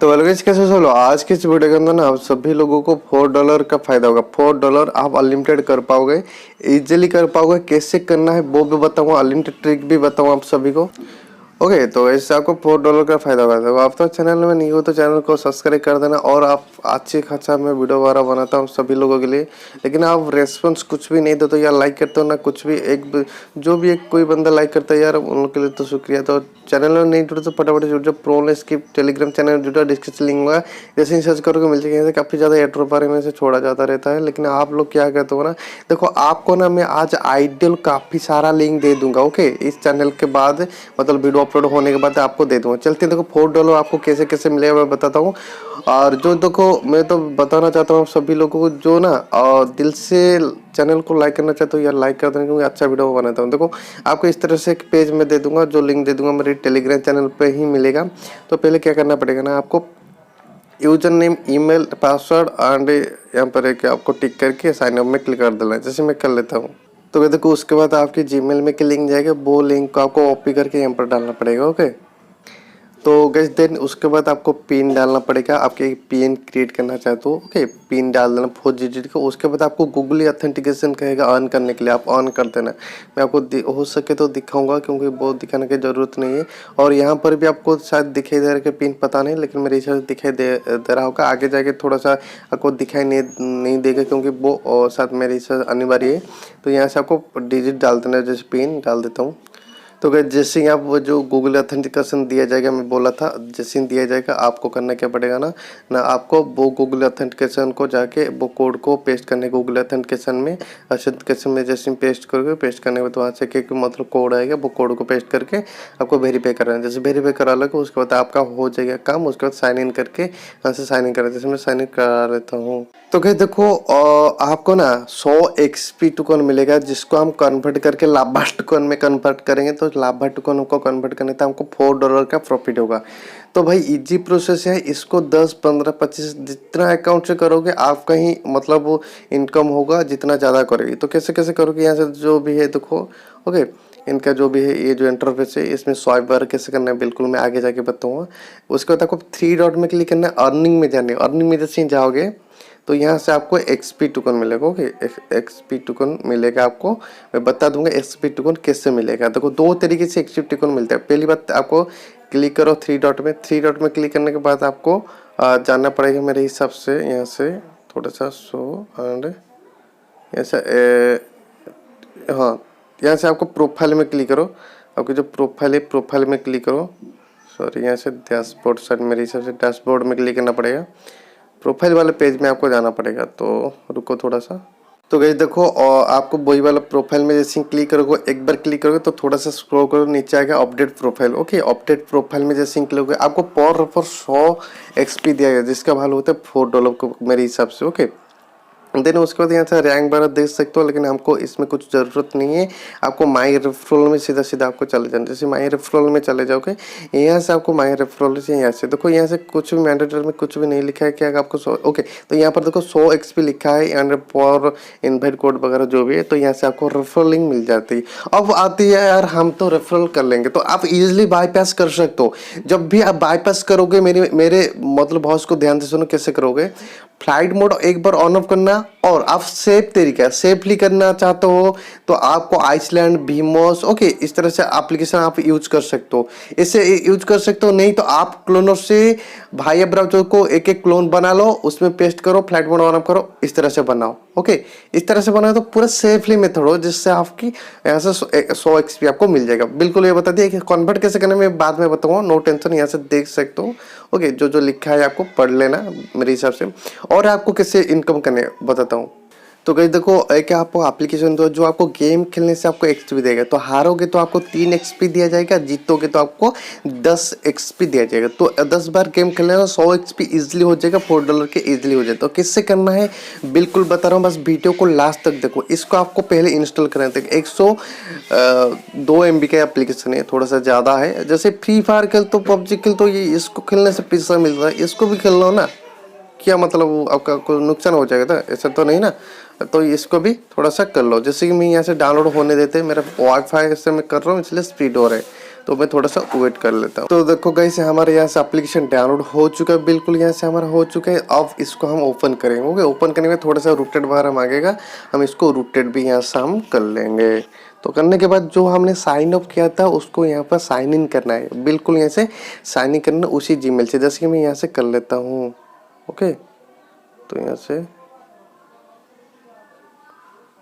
तो अलगैस कैसे चलो आज के इस वीडियो के अंदर ना आप सभी लोगों को $4 का फायदा होगा। $4 आप अनलिमिटेड कर पाओगे, इजीली कर पाओगे। कैसे करना है वो भी बताऊंगा, अनलिमिटेड ट्रिक भी बताऊंगा आप सभी को। ओके, तो इससे आपको $4 का फायदा होगा। तो आप तो चैनल में नहीं हो तो चैनल को सब्सक्राइब कर देना। और आप अच्छी खासा मैं वीडियो वगैरह बनाता हूँ सभी लोगों के लिए, लेकिन आप रेस्पॉन्स कुछ भी नहीं देते तो यार, लाइक करते हो ना कुछ भी, जो भी एक कोई बंदा लाइक करता है यार, उन लोग के लिए तो शुक्रिया। तो चैनल में नहीं जुड़े तो फटाफट जुड़ जाओ। प्रो इसकी टेलीग्राम चैनल जुड़ा, डिस्क्रिप्शन लिंक होगा, जैसे ही सर्च करोगे मिल जाएगा। काफ़ी ज़्यादा एड्रो बारे में से छोड़ा जाता रहता है, लेकिन आप लोग क्या कहते हो ना, देखो आपको ना मैं आज आइडियल काफ़ी सारा लिंक दे दूंगा। ओके, इस चैनल के बाद मतलब वीडियो अपलोड होने के बाद आपको दे दूंगा। चलते हैं, देखो $4 आपको कैसे कैसे मिलेगा मैं बताता हूँ। और जो देखो मैं तो बताना चाहता हूँ सभी लोगों को जो ना दिल से चैनल को लाइक करना चाहते हो यार, लाइक कर देना, क्योंकि अच्छा वीडियो बनाता हूँ। देखो आपको इस तरह से एक पेज में दे दूंगा, जो लिंक दे दूंगा मेरे टेलीग्राम चैनल पे ही मिलेगा। तो पहले क्या करना पड़ेगा ना, आपको user name, email, password and यहाँ पर एक आपको टिक करके साइन अप में क्लिक कर देना है, जैसे मैं कर लेता हूँ। तो देखो उसके बाद आपकी जीमेल में की लिंक जाएगा, वो लिंक को आपको कॉपी करके यहाँ पर डालना पड़ेगा। ओके, तो गैस देन उसके बाद आपको पिन डालना पड़ेगा। आपके पिन क्रिएट करना चाहते हो, ओके, पिन डाल देना 4 डिजिट का। उसके बाद आपको गूगल ऑथेंटिकेशन कहेगा ऑन करने के लिए, आप ऑन कर देना। मैं आपको हो सके तो दिखाऊंगा, क्योंकि बहुत दिखाने की ज़रूरत नहीं है। और यहाँ पर भी आपको शायद दिखाई दे रहा है कि पिन, पता नहीं, लेकिन मेरे हिसाब से दिखाई दे रहा होगा। आगे जाके थोड़ा सा आपको दिखाई नहीं देगा, क्योंकि वो शायद मेरे हिसाब से अनिवार्य है। तो यहाँ से आपको डिजिट डाल देना, जैसे पिन डाल देता हूँ। तो अगर जैसे ही आप वो जो गूगल ऑथेंटिकेशन दिया जाएगा, मैं बोला था जैसे ही दिया जाएगा, आपको करना क्या पड़ेगा ना आपको वो गूगल ऑथेंटिकेशन को जाके वो कोड को पेस्ट करने, गूगल ऑथेंटिकेशन में जैसे ही पेस्ट करोगे, पेस्ट करने के बाद वहाँ से एक मतलब कोड आएगा, वो कोड को पेस्ट करके आपको वेरीफाई कराना है। जैसे वेरीफाई करा लोगे उसके बाद आपका हो जाएगा काम। उसके बाद साइन इन करके यहाँ से साइन इन करा, जैसे मैं साइन इन करा लेता हूँ। तो क्या देखो आपको ना 100 XP टोकन मिलेगा, जिसको हम कन्वर्ट करके लाभार्थ टोकन में कन्वर्ट करेंगे। तो लाभार्थ टोकन को कन्वर्ट करने तो हमको $4 का प्रॉफिट होगा। तो भाई इजी प्रोसेस है, इसको 10, 15, 25 जितना अकाउंट से करोगे आपका ही मतलब वो इनकम होगा, जितना ज़्यादा करोगे। तो कैसे कैसे करोगे, यहाँ से जो भी है देखो। ओके, इनका जो भी है ये जो इंटरफेस है, इसमें स्वाइप बार कैसे करना है बिल्कुल मैं आगे जाके बताऊँगा। उसके बाद आपको 3 डॉट में क्लिक करना है, अर्निंग में जाने। अर्निंग में जैसे ही जाओगे तो यहाँ से आपको XP टोकन मिलेगा। ओके, XP टोकन मिलेगा आपको, मैं बता दूंगा XP टोकन कैसे मिलेगा। देखो 2 तरीके से XP टोकन मिलता है। पहली बात आपको क्लिक करो 3 डॉट में। 3 डॉट में क्लिक करने के बाद आपको जाना पड़ेगा मेरे हिसाब से, यहाँ से थोड़ा सा शो एंड यहाँ से हाँ, यहाँ से आपको प्रोफाइल में क्लिक करो। आपकी जो प्रोफाइल है, प्रोफाइल में क्लिक करो। सॉरी, यहाँ से डैशबोर्ड साइड, मेरे हिसाब से डैशबोर्ड में क्लिक करना पड़ेगा। प्रोफाइल वाले पेज में आपको जाना पड़ेगा। तो रुको थोड़ा सा। तो गाइस देखो आपको वही वाला प्रोफाइल में जैसे क्लिक करोगे, एक बार क्लिक करोगे तो थोड़ा सा स्क्रॉल करो, नीचे आएगा update profile. Okay, update profile में जैसे क्लिक करोगे आपको पर रेफर 100 XP दिया गया, जिसका वैल्यू होता है $4 को मेरे हिसाब से। ओके, देन उसके बाद यहाँ से रैंक वगैरह देख सकते हो, लेकिन हमको इसमें कुछ ज़रूरत नहीं है। आपको माई रेफरल में सीधा सीधा आपको चले जाना। जैसे माई रेफरल में चले जाओगे, यहाँ से आपको माई रेफरल से यहाँ से देखो, यहाँ से कुछ भी मैंडेटरी में कुछ भी नहीं लिखा है क्या आपको ओके, तो यहाँ पर देखो 100 XP लिखा है एंड फॉर इनवाइट कोड वगैरह जो भी है। तो यहाँ से आपको रेफरल लिंक मिल जाती है। अब आती है यार हम तो रेफरल कर लेंगे, तो आप इजिली बाईपास कर सकते हो। जब भी आप बाईपास करोगे, मेरे मतलब बॉस को ध्यान से सुनो कैसे करोगे। फ्लाइट मोड एक बार ऑन ऑफ करना, और आप सेफ तरीका सेफली करना चाहते हो तो आपको आइसलैंड, भीमोस, ओके, इस तरह से एप्लीकेशन आप यूज कर सकते हो। इसे यूज कर सकते हो, नहीं तो आप क्लोनर से भाई ब्राउजर को एक एक क्लोन बना लो, उसमें पेस्ट करो, फ्लाइट मोड ऑन ऑफ करो, इस तरह से बनाओ। ओके, इस तरह से बनाओ तो पूरा सेफली मेथड हो, जिससे आपकी यहाँ से 100 XP आपको मिल जाएगा। बिल्कुल ये बता दिया कि कन्वर्ट कैसे करना मैं बाद में बताऊंगा, नो टेंशन, यहाँ से देख सकते हो। ओके, जो लिखा है आपको पढ़ लेना मेरे हिसाब से। और आपको कैसे इनकम करने बताता हूँ। तो गाइस देखो, एक आपको एप्लीकेशन दो जो आपको गेम खेलने से आपको XP देगा। तो हारोगे तो आपको 3 XP दिया जाएगा, जीतोगे तो आपको 10 XP दिया जाएगा। तो 10 बार गेम खेलने में 100 XP इजिली हो जाएगा, $4 के इजिली हो जाएगा। तो किससे करना है बिल्कुल बता रहा हूँ, बस वीडियो को लास्ट तक देखो। इसको आपको पहले इंस्टॉल करना है। 102 MB का एप्लीकेशन है, थोड़ा सा ज़्यादा है। जैसे फ्री फायर खेल तो, PUBG खेल तो, ये इसको खेलने से पैसा मिल रहा है, इसको भी खेल लो ना, क्या मतलब आपका कोई नुकसान हो जाएगा? तो ऐसा तो नहीं ना। तो इसको भी थोड़ा सा कर लो। जैसे कि मैं यहाँ से डाउनलोड होने देते, मेरा वाईफाई से मैं कर रहा हूँ इसलिए स्पीड हो रहा है। तो मैं थोड़ा सा वेट कर लेता हूँ। तो देखो गाइस हमारे यहाँ से एप्लीकेशन डाउनलोड हो चुका है, बिल्कुल यहाँ से हमारा हो चुका है। अब इसको हम ओपन करेंगे। ओके, ओपन करने में थोड़ा सा रूटेड बार मांगेगा, हम इसको रूटेड भी यहाँ से हम कर लेंगे। तो करने के बाद जो हमने साइन अप किया था उसको यहाँ पर साइन इन करना है, बिल्कुल यहाँ से साइन इन करना उसी जीमेल से, जैसे कि मैं यहाँ से कर लेता हूँ। ओके, तो यहाँ से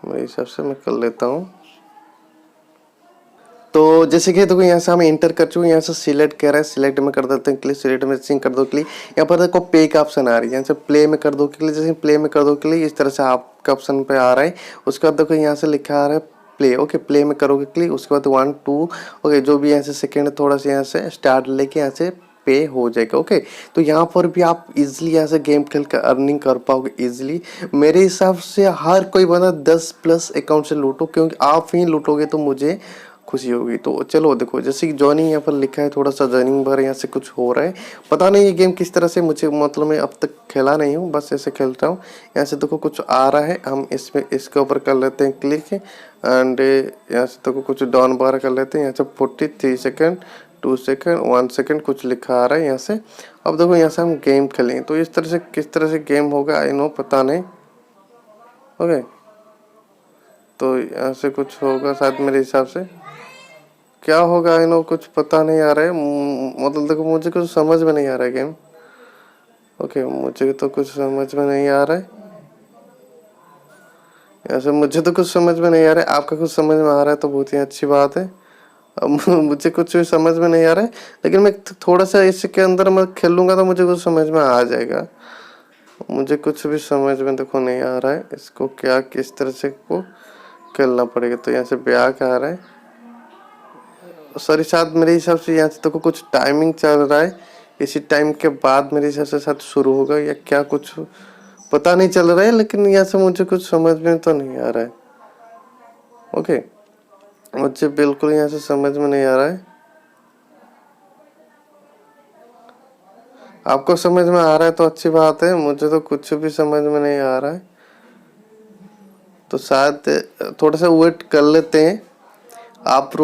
मेरे हिसाब से मैं कर लेता हूँ। तो जैसे कि देखो यहाँ से हम एंटर कर चुके हैं, यहाँ से सिलेक्ट कर रहा है, सिलेक्ट में कर देते हैं क्लिक, सिलेक्ट में सिंक कर दो क्लिक। यहाँ पर देखो पे का ऑप्शन आ रही है, यहाँ से प्ले में कर दो क्लिक, जैसे प्ले में कर दो क्लिक इस तरह से आपका ऑप्शन पे आ रहा है। उसके बाद देखो यहाँ से लिखा आ रहा है प्ले। ओके, प्ले में करोगे क्लिक, उसके बाद 1 2 ओके जो भी यहाँ से सेकेंड थोड़ा सा यहाँ से स्टार्ट लेके यहाँ से पे हो जाएगा। ओके, तो यहाँ पर भी आप इजीली यहाँ से गेम खेल कर अर्निंग कर पाओगे इजीली। मेरे हिसाब से हर कोई बंदा 10+ अकाउंट से लूटो, क्योंकि आप ही लूटोगे तो मुझे खुशी होगी। तो चलो देखो जैसे कि जॉइनिंग यहाँ पर लिखा है, थोड़ा सा जॉइनिंग भर यहाँ से कुछ हो रहा है, पता नहीं ये गेम किस तरह से, मुझे मतलब मैं अब तक खेला नहीं हूँ, बस ऐसे खेलता हूँ। यहाँ से देखो कुछ आ रहा है, हम इसमें इसके ऊपर कर लेते हैं क्लिक एंड यहाँ से देखो कुछ डाउन बार कर लेते हैं। यहाँ से 43 सेकेंड 2 सेकेंड 1 सेकेंड कुछ लिखा आ रहा है यहाँ से। अब देखो यहाँ से हम गेम खेलेंगे, तो इस तरह से किस तरह से गेम होगा आई नो पता नहीं। ओके, तो यहाँ से कुछ होगा शायद, मेरे हिसाब से क्या होगा आई नो कुछ पता नहीं आ रहा है। मतलब देखो मुझे कुछ समझ में नहीं आ रहा है गेम। ओके, मुझे तो कुछ समझ में नहीं आ रहा है, यहाँ से मुझे तो कुछ समझ में नहीं आ रहा है। आपका कुछ समझ में आ रहा है तो बहुत ही अच्छी बात है। अब मुझे कुछ भी समझ में नहीं आ रहा है, लेकिन मैं थोड़ा सा इसके अंदर मैं खेलूंगा तो मुझे कुछ समझ में आ जाएगा। मुझे कुछ भी समझ में देखो नहीं आ रहा है, इसको क्या किस तरह से को खेलना पड़ेगा। तो यहाँ से ब्याक आ रहा है, सॉरी शायद मेरे हिसाब से यहाँ से तो कुछ टाइमिंग चल रहा है, इसी टाइम के बाद मेरे हिसाब से शायद शुरू होगा या क्या कुछ पता नहीं चल रहा है, लेकिन यहाँ से मुझे कुछ समझ में तो नहीं आ रहा है। ओके, मुझे बिल्कुल यहाँ से समझ में नहीं आ रहा है। आपको समझ में आ रहा है तो अच्छी बात है, मुझे तो कुछ भी समझ में नहीं आ रहा है। तो शायद थोड़ा सा वेट कर लेते हैं, आप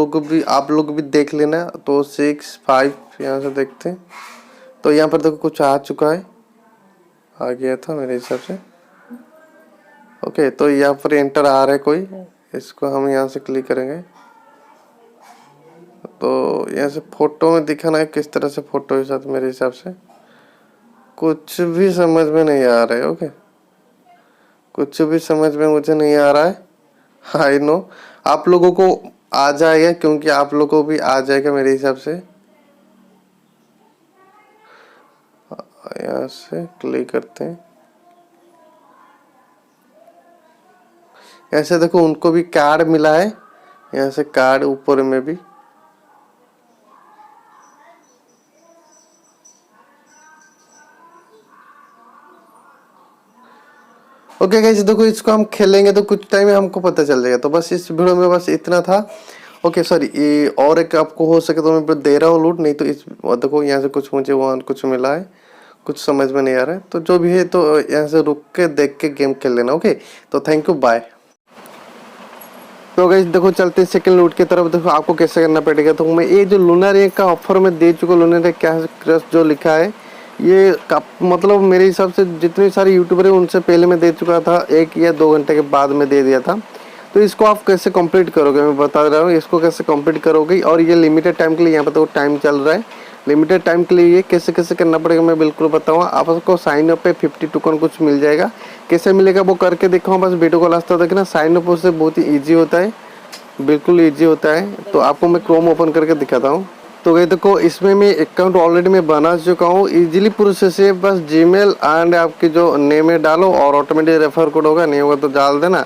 लोग भी देख लेना। तो 6 5 यहाँ से देखते हैं, तो यहाँ पर देखो कुछ आ चुका है, आ गया था मेरे हिसाब से। ओके, तो यहाँ पर एंटर आ रहा है कोई, इसको हम यहाँ से क्लिक करेंगे। तो यहाँ से फोटो में दिखाना है किस तरह से फोटो के साथ, मेरे हिसाब से कुछ भी समझ में नहीं आ रहा है। ओके, कुछ भी समझ में मुझे नहीं आ रहा है। आई नो आप लोगों को आ जाएगा, क्योंकि आप लोगों को भी आ जाएगा मेरे हिसाब से। यहाँ से क्लिक करते हैं, ऐसे देखो उनको भी कार्ड मिला है, यहाँ से कार्ड ऊपर में भी। ओके गाइस, देखो इसको हम खेलेंगे तो कुछ टाइम में हमको पता चल जाएगा। तो बस इस वीडियो में बस इतना था। ओके सॉरी, ये और एक आपको हो सके तो मैं दे रहा हूँ लूट, नहीं तो इस देखो यहाँ से कुछ मुझे वहाँ कुछ मिला है, कुछ समझ में नहीं आ रहा है। तो जो भी है तो यहाँ से रुक के देख के गेम खेल लेना। ओके, तो थैंक यू, बाय। तो गाइस देखो चलते सेकंड लूट की तरफ, देखो आपको कैसे करना पड़ेगा। तो मैं ये जो लूनर एक का ऑफर में दे चुका, लूनर एक क्या क्रश जो लिखा है, ये मतलब मेरे हिसाब से जितने सारे यूट्यूबर हैं उनसे पहले मैं दे चुका था, 1 या 2 घंटे के बाद में दे दिया था। तो इसको आप कैसे कंप्लीट करोगे मैं बता रहा हूँ, इसको कैसे कंप्लीट करोगे। और ये लिमिटेड टाइम के लिए, यहाँ पर तो टाइम चल रहा है, लिमिटेड टाइम के लिए ये कैसे कैसे करना पड़ेगा मैं बिल्कुल बताऊँगा। आपको साइन अप पे 50 टोकन कुछ मिल जाएगा, कैसे मिलेगा वो करके दिखाऊँ, बस वीडियो को लास्ट तक देखना। साइन अप उससे बहुत ही ईजी होता है, बिल्कुल ईजी होता है। तो आपको मैं क्रोम ओपन करके दिखाता हूँ। तो गई देखो इसमें मैं अकाउंट ऑलरेडी मैं बना चुका हूँ, इजीली प्रोसेस है। बस जीमेल एंड आपकी जो नेम है डालो और ऑटोमेटिक रेफर कोड होगा, नहीं होगा तो डाल देना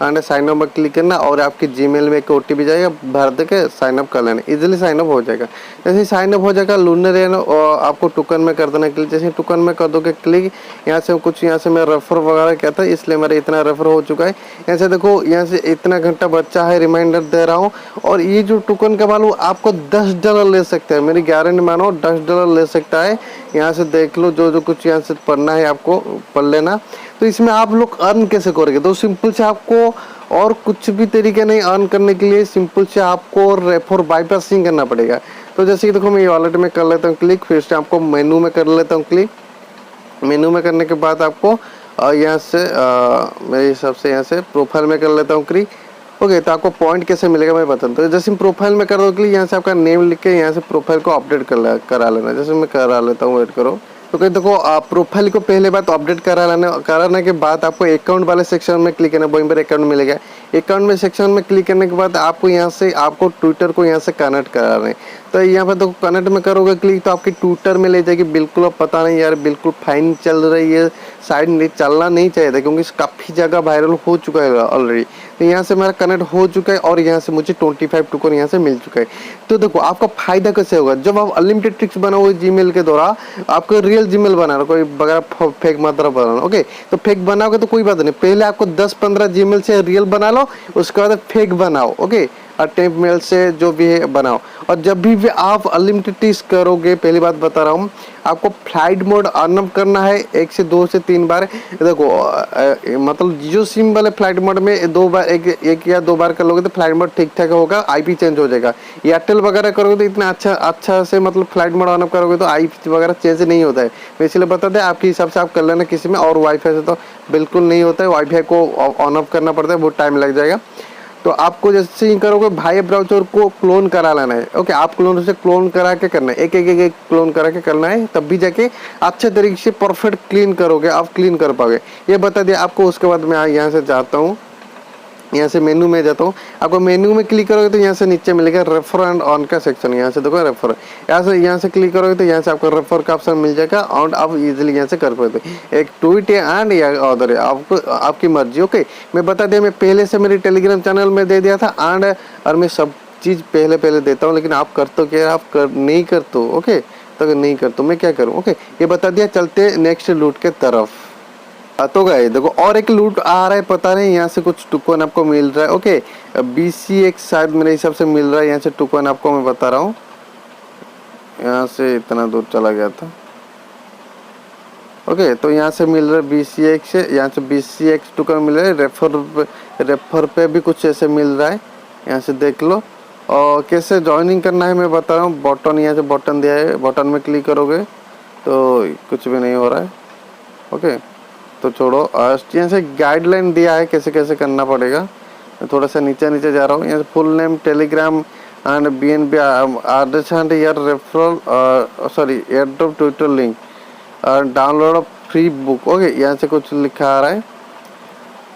एंड साइन अप पर क्लिक करना और आपकी जीमेल में एक OTP जाएगा, भर दे के साइन अप कर लेना, इजीली साइन अप हो जाएगा। जैसे ही साइन अप हो जाएगा लूनर है ना, और आपको टोकन में कर देना क्लिक। जैसे टोकन में कर दोगे क्लिक, यहाँ से कुछ यहाँ से मैं रेफर वगैरह क्या था, इसलिए मेरा इतना रेफर हो चुका है। यहाँ से देखो यहाँ से इतना घंटा बच्चा है, रिमाइंडर दे रहा हूँ। और ये जो टोकन का मालूम आपको $10 ले सकता है, मेरी गारंटी मानो $10 ले सकता है। यहाँ से देख लो, जो जो कुछ यहाँ से पढ़ना है आपको पढ़ लेना। तो इसमें आप लोग अर्न कैसे करोगे, तो सिंपल से आपको और कुछ भी तरीके नहीं अर्न करने के लिए, सिंपल से आपको रेफर बाईपासिंग करना पड़ेगा। तो जैसे कि देखो मैं वॉलेट में कर लेता हूँ क्लिक, फिर से आपको मेनू में कर लेता हूँ क्लिक। मेनू में करने के बाद आपको यहाँ से मेरे हिसाब से यहाँ से प्रोफाइल में कर लेता हूँ क्लिक। ओके, तो आपको पॉइंट कैसे मिलेगा मैं बताता हूँ। जैसे प्रोफाइल में कर दो क्लिक, यहाँ से आपका नेम लिख के यहाँ से प्रोफाइल को अपडेट करा लेना। जैसे मैं करा लेता हूँ, वेट करो। तो कहीं देखो प्रोफाइल को पहले बात अपडेट कराने के बाद आपको अकाउंट वाले सेक्शन में क्लिक करना, वहीं पर अकाउंट मिलेगा। अकाउंट में सेक्शन में क्लिक करने के बाद आपको यहाँ से आपको ट्विटर को यहाँ से कनेक्ट कराना है। तो यहाँ पर देखो कनेक्ट में करोगे क्लिक तो आपकी ट्विटर में ले जाएगी। बिल्कुल अब पता नहीं यार, बिल्कुल फाइन चल रही है, साइड नहीं चलना नहीं चाहिए था क्योंकि काफ़ी जगह वायरल हो चुका है ऑलरेडी। तो यहाँ से मेरा कनेक्ट हो चुका है और यहाँ से मुझे 25 टोकन यहाँ से मिल चुका है। तो देखो आपका फायदा कैसे होगा, जब आप अनलिमिटेड ट्रिक्स बनाओगे जीमेल के द्वारा, आपको रियल जीमेल बनाना, कोई बगैर फेक मतलब बनाना। ओके, तो फेक बनाओगे तो कोई बात नहीं, पहले आपको 10-15 जीमेल से रियल बना लो, उसके बाद फेक बनाओ। ओके, और टेम्प मेल से जो भी है बनाओ। और जब भी आप अनलिमिटेड ट्रिक्स करोगे, पहली बात बता रहा हूँ, आपको फ्लाइट मोड अर्न करना है 1 से 2 से 3 बार। देखो मतलब जियो सिम वाले फ्लाइट मोड में 2 बार, एक या 2 बार कर लोगे तो फ्लाइट मोड ठीक ठाक होगा, आईपी चेंज हो जाएगा। एयरटेल वगैरह करोगे तो इतना अच्छा से मतलब फ्लाइट मोड ऑन करोगे तो आईपी वगैरह चेंज नहीं होता है। मैं इसलिए बता दें, आपके हिसाब से आप कर लेना किसी में। और वाईफाई से तो बिल्कुल नहीं होता है, वाईफाई को ऑन ऑफ करना पड़ता है, बहुत टाइम लग जाएगा। तो आपको जैसे ही करोगे भाई ब्राउज़र को क्लोन करा लेना है। ओके, आप क्लोन से क्लोन करा के करना है, एक क्लोन करा के करना है, तब भी जाके अच्छे तरीके से परफेक्ट क्लीन करोगे, आप क्लीन कर पाओगे, ये बता दिया आपको। उसके बाद मैं यहाँ से जाता हूँ, यहाँ से मेनू में जाता हूँ। आपको मेनू में क्लिक करोगे तो यहाँ से नीचे मिलेगा रेफर एंड ऑन का सेक्शन, यहाँ से देखो रेफर, यहाँ से क्लिक करोगे तो यहाँ से आपको रेफर का ऑप्शन मिल जाएगा और आप इजीली यहाँ से कर पाते हो। एक ट्वीट है एंड या ऑर्डर है, आपको आपकी मर्जी। ओके, मैं बता दिया, मैं पहले से मेरी टेलीग्राम चैनल में दे दिया था एंड और मैं सब चीज़ पहले देता हूँ, लेकिन आप कर तो क्या, आप नहीं कर तो। ओके, तो अगर नहीं कर तो मैं क्या करूँ। ओके, ये बता दिया, चलते नेक्स्ट लूट के तरफ। तो गए देखो और एक लूट आ रहा है, पता नहीं यहाँ से कुछ टोकन आपको मिल रहा है। ओके, BCX शायद मेरे हिसाब से मिल रहा है यहाँ से टोकन, आपको मैं बता रहा हूँ। यहाँ से इतना दूर चला गया था। ओके, तो यहाँ से मिल रहा है BCX से, यहाँ से BCX टोकन मिल रहा है। रेफर पे भी कुछ ऐसे मिल रहा है, यहाँ से देख लो। और कैसे ज्वाइनिंग करना है मैं बता रहा हूँ। बटन, यहाँ से बटन दिया है, बटन में क्लिक करोगे तो कुछ भी नहीं हो रहा है। ओके, तो छोड़ो, यहाँ से गाइडलाइन दिया है कैसे कैसे करना पड़ेगा। मैं थोड़ा सा नीचे जा रहा हूँ। यहाँ से full name, Telegram and BNB address and यार referral, sorry airdrop Twitter link, download free book. Okay, यहाँ से कुछ लिखा आ रहा है।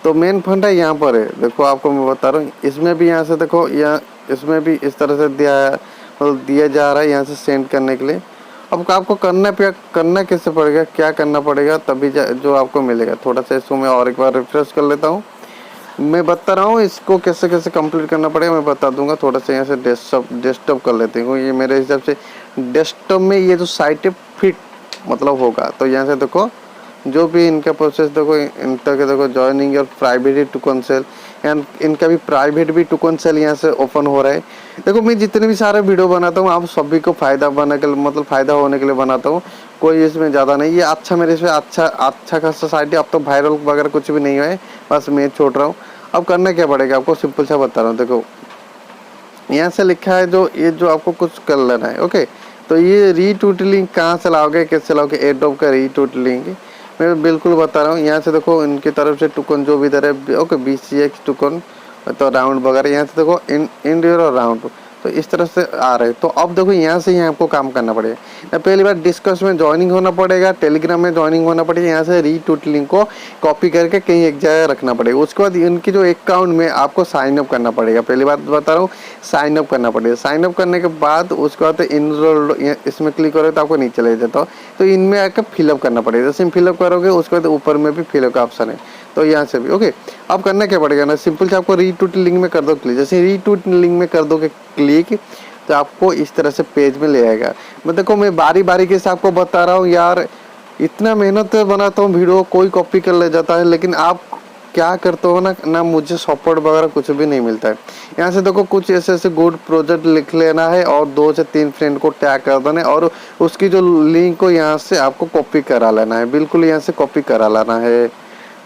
तो मेन फंड है यहाँ पर है, देखो आपको मैं बता रहा हूँ। इसमें भी यहाँ से देखो, यहाँ इसमें भी इस तरह से दिया है, मतलब दिया जा रहा है यहाँ से सेंड करने के लिए। अब आपको करना कैसे पड़ेगा, क्या करना पड़ेगा, तभी जो आपको मिलेगा। थोड़ा सा इसको मैं और एक बार रिफ्रेश कर लेता हूँ। मैं बता रहा हूँ इसको कैसे कैसे कंप्लीट करना पड़ेगा, मैं बता दूंगा। थोड़ा सा यहाँ से डेस्कटॉप कर लेते हैं, ये मेरे हिसाब से डेस्कटॉप में ये जो साइट है फिट मतलब होगा। तो यहाँ से देखो जो भी इनका प्रोसेस देखो, इनका देखो ज्वाइनिंग और प्राइवेट टोकन सेल, एंड इनका भी प्राइवेट भी टोकन सेल यहाँ से ओपन हो रहा है। देखो मैं जितने भी सारे वीडियो बनाता हूँ आप सभी को फायदा बनाने के लिए, मतलब फायदा होने के लिए बनाता हूँ, कोई इसमें ज़्यादा नहीं। ये अच्छा मेरे इसमें अच्छा खासा साइट है। अब तो वायरल वगैरह कुछ भी नहीं है, बस मैं छोड़ रहा हूँ। अब करना क्या पड़ेगा आपको, सिंपल सा बता रहा हूँ। देखो यहाँ से लिखा है जो ये जो आपको कुछ कर लेना है। ओके, तो ये रीट्वीट लिंक कहाँ से लाओगे, कैसे लाओगे, एडोब का रीट्वीट लिंक मैं बिल्कुल बता रहा हूँ। यहाँ से देखो इनकी तरफ से टोकन जो भी इधर है, ओके BCX टोकन, तो राउंड वगैरह यहाँ से देखो इन और राउंड, तो इस तरह से आ रहे हैं। तो अब देखो यहाँ से आपको काम करना पड़ेगा। पहली बार डिस्कस में ज्वाइनिंग होना पड़ेगा, टेलीग्राम में ज्वाइनिंग होना पड़ेगा। यहाँ से रीट्वीट लिंक को कॉपी करके कहीं एक जगह रखना पड़ेगा। उसके बाद इनकी जो अकाउंट में आपको साइन अप करना पड़ेगा। पहली बात बता रहा हूँ, साइन अप करना पड़ेगा। साइन अप करने के बाद उसके बाद इनरोल्ड इसमें क्लिक करोगे तो आपको नीचे ले जाता हो, तो इनमें आकर फिलअप करना पड़ेगा। जैसे फिलअप करोगे उसके बाद ऊपर में भी फिलअप का ऑप्शन है, तो यहाँ से भी। ओके, अब करना क्या पड़ेगा ना, सिंपल से आपको रीट्वीट लिंक में कर दो क्लिक। जैसे रीट्वीट लिंक में कर दोगे क्लिक तो आपको इस तरह से पेज में ले आएगा। मैं देखो मैं बारी के से आपको बता रहा हूँ यार, इतना मेहनत बनाता हूँ वीडियो, कोई कॉपी कर ले जाता है, लेकिन आप क्या करते हो ना मुझे सपोर्ट वगैरह कुछ भी नहीं मिलता है। यहाँ से देखो कुछ ऐसे गुड प्रोजेक्ट लिख लेना है और 2 से 3 फ्रेंड को टैग कर देना है और उसकी जो लिंक को यहाँ से आपको कॉपी करा लेना है। बिल्कुल यहाँ से कॉपी करा लेना है।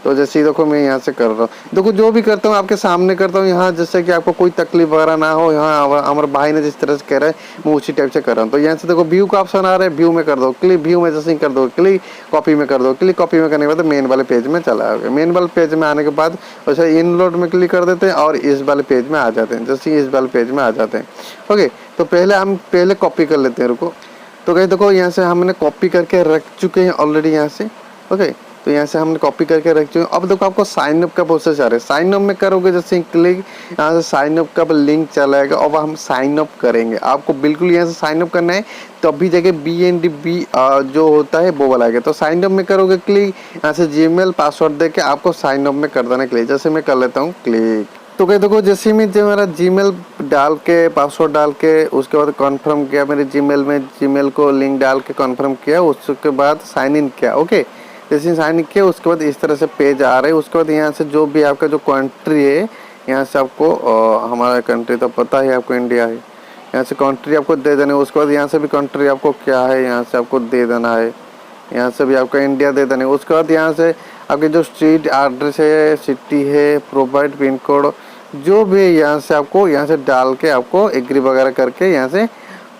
तो जैसे ही देखो मैं यहाँ से कर रहा हूँ, देखो जो भी करता हूँ आपके सामने करता हूँ यहाँ, जिससे कि आपको कोई तकलीफ वगैरह ना हो। यहाँ हमारे भाई ने जिस तरह से कह रहा है मैं उसी टाइप से कर रहा हूँ। तो यहाँ से देखो व्यू का ऑप्शन आ रहा है, व्यू में कर दो क्लिक, व्यू में जैसे ही कर दो क्लिक, कॉपी में कर दो क्लिक, कॉपी में करने के बाद मेन वाले पेज में चला आएगा। मेन वाले पेज में आने के बाद वैसे इन लोड में क्लिक कर देते हैं और इस वाले पेज में आ जाते हैं, जैसे इस वाले पेज में आ जाते हैं। ओके, तो पहले हम कॉपी कर लेते हैं, रुको। तो कहीं देखो यहाँ से हमने कॉपी करके रख चुके हैं ऑलरेडी यहाँ से। ओके, तो यहाँ से हमने कॉपी करके रख चुके हैं। अब देखो आपको साइन अप का प्रोसेस आ रहा है। साइन अप में करोगे जैसे क्लिक, यहाँ से साइन अप का लिंक चला आएगा। अब हम साइन अप करेंगे, आपको बिल्कुल यहाँ से साइन अप करना है, तभी जगह BNB जो होता है वो वाला आएगा। तो साइन अप में करोगे क्लिक, यहाँ से जीमेल पासवर्ड दे के आपको साइन अप में कर देना क्लिक। जैसे मैं कर लेता हूँ क्लिक, तो कहीं देखो जैसे मैं जो मेरा जीमेल डाल के पासवर्ड डाल के उसके बाद कॉन्फर्म किया, मेरे जीमेल में जीमेल को लिंक डाल के कॉन्फर्म किया, उसके बाद साइन इन किया। ओके, जैसे साइन इन किया उसके बाद इस तरह से पेज आ रहा है। उसके बाद यहाँ से जो भी आपका जो कंट्री है, यहाँ से आपको हमारा कंट्री तो पता है आपको इंडिया है, यहाँ से कंट्री आपको दे देना है। उसके बाद यहाँ से भी कंट्री आपको क्या है यहाँ से आपको दे देना है, यहाँ से भी आपका इंडिया दे देना है। उसके बाद यहाँ से आपकी जो स्ट्रीट एड्रेस है, सिटी है, प्रोवाइड पिन कोड जो भी है यहाँ से आपको यहाँ से डाल के आपको एग्री वगैरह करके यहाँ से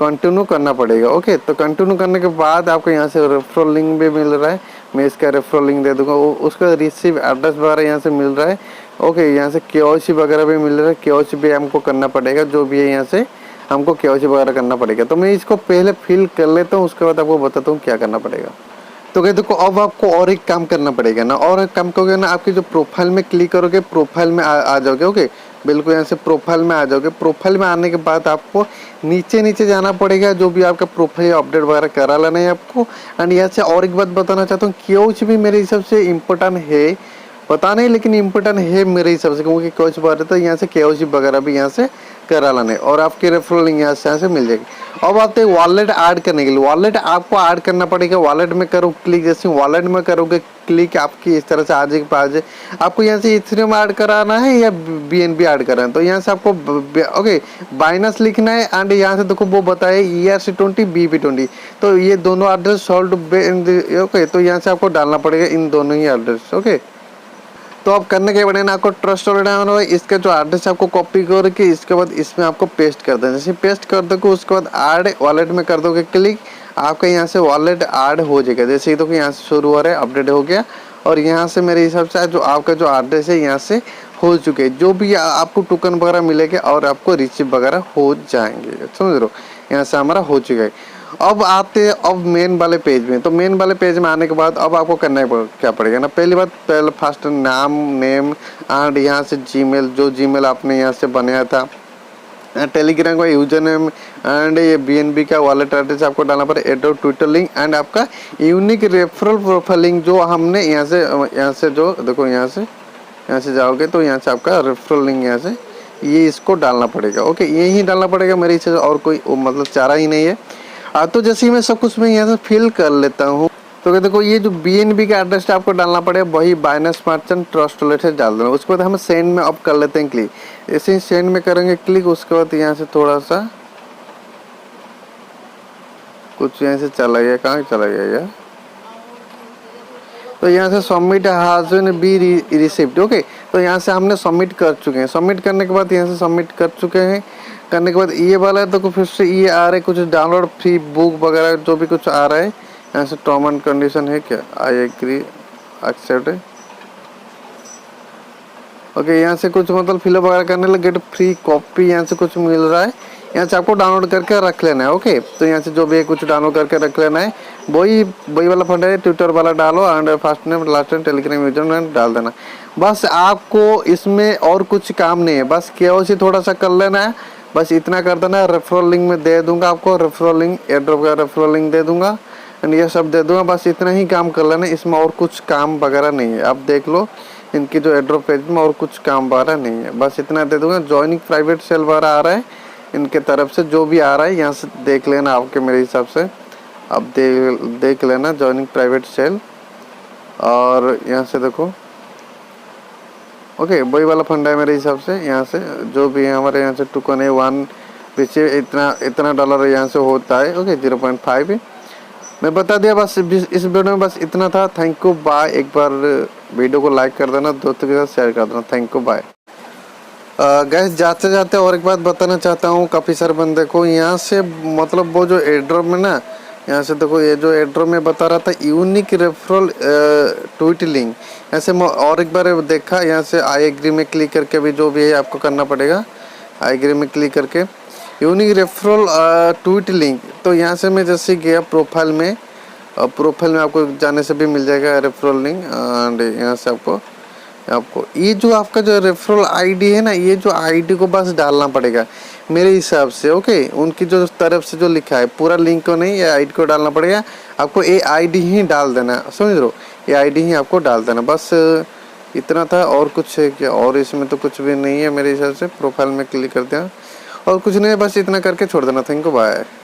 कंटिन्यू करना पड़ेगा। ओके, तो कंटिन्यू करने के बाद आपको यहाँ से रेफरल लिंक भी मिल रहा है, मैं इसका रेफरल लिंक दे दूंगा। उसका रिसीव एड्रेस वगैरह यहाँ से मिल रहा है। ओके, यहाँ से KYC वगैरह भी मिल रहा है, KYC भी हमको करना पड़ेगा, जो भी है यहाँ से हमको KYC वगैरह करना पड़ेगा। तो मैं इसको पहले फिल कर लेता हूँ, उसके बाद आपको बताता हूँ क्या करना पड़ेगा। तो कहते देखो अब आपको और एक काम करना पड़ेगा ना, और एक काम करोगे ना, आपकी जो प्रोफाइल में क्लिक करोगे, प्रोफाइल में आ जाओगे। ओके, बिल्कुल यहाँ से प्रोफाइल में आ जाओगे। प्रोफाइल में आने के बाद आपको नीचे जाना पड़ेगा, जो भी आपका प्रोफाइल अपडेट वगैरह करा लेना है आपको। एंड यहाँ से और एक बात बताना चाहता हूँ, KYC भी मेरे हिसाब से इम्पोर्टेंट है, पता नहीं लेकिन इम्पोर्टेंट है मेरे हिसाब से, क्योंकि KYC वगैरह तो यहाँ से KYC वगैरह भी यहाँ से करा लाने और आपके रेफरल लिंक यहाँ से मिल जाएगी। अब आते हैं वॉलेट ऐड करने के लिए। वॉलेट आपको ऐड करना पड़ेगा। वॉलेट में करो क्लिक, जैसे वॉलेट में करोगे क्लिक आपकी इस तरह से आ जाएगी पास। आपको यहाँ से इथेरियम ऐड कराना है या BNB ऐड कराना है, तो यहाँ से आपको ओके बाइनस लिखना है। एंड यहाँ से देखो वो बताए ERC20 BP20, तो ये दोनों एड्रेस सॉल्व। ओके, तो यहाँ से आपको डालना पड़ेगा इन दोनों ही एड्रेस। ओके, तो आप करने के बाद ना आपको ट्रस्ट वॉलेट आना है, इसका जो एड्रेस आपको कॉपी करके इसके बाद इसमें आपको पेस्ट कर देना। जैसे पेस्ट कर दोगे उसके बाद ऐड वॉलेट में कर दोगे क्लिक, आपका यहाँ से वॉलेट ऐड हो जाएगा। जैसे ही देखो यहाँ से शुरू हो रहा है, अपडेट हो गया और यहाँ से मेरे हिसाब से जो आपका जो एड्रेस है यहाँ से हो चुके, जो भी आपको टोकन वगैरह मिलेगा और आपको रिसीव वगैरह हो जाएंगे। समझ लो, यहाँ से हमारा हो चुका है। अब आते हैं अब मेन वाले पेज में। तो मेन वाले पेज में आने के बाद अब आपको करना क्या पड़ेगा ना, पहली बात पहले फर्स्ट नाम नेम एंड यहाँ से जीमेल, जो जीमेल आपने यहाँ से बनाया था, टेलीग्राम का यूजर नेम एंड ये BNB का वॉलेट एड्रेस आपको डालना पड़ेगा, एड्रेस ट्विटर लिंक एंड आपका यूनिक रेफरल प्रोफाइल लिंक जो हमने यहाँ से जो देखो यहाँ से जाओगे तो यहाँ से आपका रेफरल लिंक यहाँ से ये इसको डालना पड़ेगा। ओके, यही डालना पड़ेगा मेरे हिसाब से, और कोई मतलब चारा ही नहीं है। तो जैसे ही मैं सब कुछ मैं यहाँ से फिल कर लेता हूँ, तो देखो ये जो BNB का एड्रेस आपको डालना पड़ेगा वही बाइनेंस मर्चेंट ट्रस्ट वॉलेट से डाल देना। उसके बाद हम सेंड में अब कर लेते हैं क्लिक। ऐसे ही सेंड में करेंगे क्लिक, उसके बाद यहाँ से थोड़ा सा कुछ यहाँ से चला गया, कहाँ चला गया यार, तो यहाँ से submit has be received. Okay, तो यहाँ से हमने सबमिट कर चुके हैं। सबमिट करने के बाद यहाँ से सबमिट कर चुके हैं, करने के बाद ये वाला है तो फिर से ये आ रहा है कुछ डाउनलोड फ्री बुक वगैरह जो भी कुछ आ रहा है। यहाँ से टर्म एंड कंडीशन है क्या, आई एग्री एक्सेप्ट है। ओके, यहाँ से कुछ मतलब फिलअप वगैरह करने लगे गेट फ्री कॉपी यहाँ से कुछ मिल रहा है, यहाँ से आपको डाउनलोड करके रख लेना है। ओके, तो यहाँ से जो भी है कुछ डाउनलोड करके रख लेना है, वही वाला फंड है, ट्विटर वाला डालो and first name last name Telegram user name डाल देना। बस आपको इसमें और कुछ काम नहीं है, बस KYC थोड़ा सा कर लेना है, बस इतना कर देना। रेफरल लिंक में दे दूंगा आपको, रेफरल लिंक एड्रॉप का रेफरल लिंक दे दूंगा एंड ये सब दे दूंगा, बस इतना ही काम कर लेना। इसमें और कुछ काम वगैरह नहीं है, आप देख लो इनकी जो एड्रॉप पेज में और कुछ काम वगैरह नहीं है, बस इतना दे दूंगा। ज्वाइनिंग प्राइवेट सेल वगैरह आ रहा है इनके तरफ से, जो भी आ रहा है यहाँ से देख लेना आपके मेरे हिसाब से, अब देख लेना ज्वाइनिंग प्राइवेट सेल। और यहाँ से देखो ओके वही वाला फंड है मेरे हिसाब से। यहाँ से जो भी है हमारे यहाँ से टोकन है 1 पीछे इतना $1 यहाँ से होता है। ओके 0.5 मैं बता दिया बस इस वीडियो में बस इतना था। Thank you bye. एक बार वीडियो को लाइक कर देना, दोस्तों के साथ शेयर कर देना। Thank you bye. गैस जाते जाते और एक बात बताना चाहता हूँ, काफ़ी सारे बंदे को यहाँ से मतलब वो जो एड्रॉप में ना, यहाँ से देखो ये जो एड्रॉप में बता रहा था यूनिक रेफरल ट्वीट लिंक, ऐसे मैं और एक बार देखा। यहाँ से आई एग्री में क्लिक करके भी जो भी है आपको करना पड़ेगा, आई एग्री में क्लिक करके यूनिक रेफरल ट्वीट लिंक। तो यहाँ से मैं जैसे गया प्रोफाइल में, प्रोफाइल में आपको जाने से भी मिल जाएगा रेफरल लिंक। एंड यहाँ से आपको ये जो आपका जो रेफरल आईडी है ना, ये जो आईडी को बस डालना पड़ेगा मेरे हिसाब से। ओके, उनकी जो तरफ से जो लिखा है पूरा लिंक को नहीं, ये आईडी को डालना पड़ेगा आपको। ये आईडी ही डाल देना, समझ लो, ये आईडी ही आपको डाल देना। बस इतना था, और कुछ है क्या? और इसमें तो कुछ भी नहीं है मेरे हिसाब से। प्रोफाइल में क्लिक कर दिया और कुछ नहीं है, बस इतना करके छोड़ देना। Thank you bye.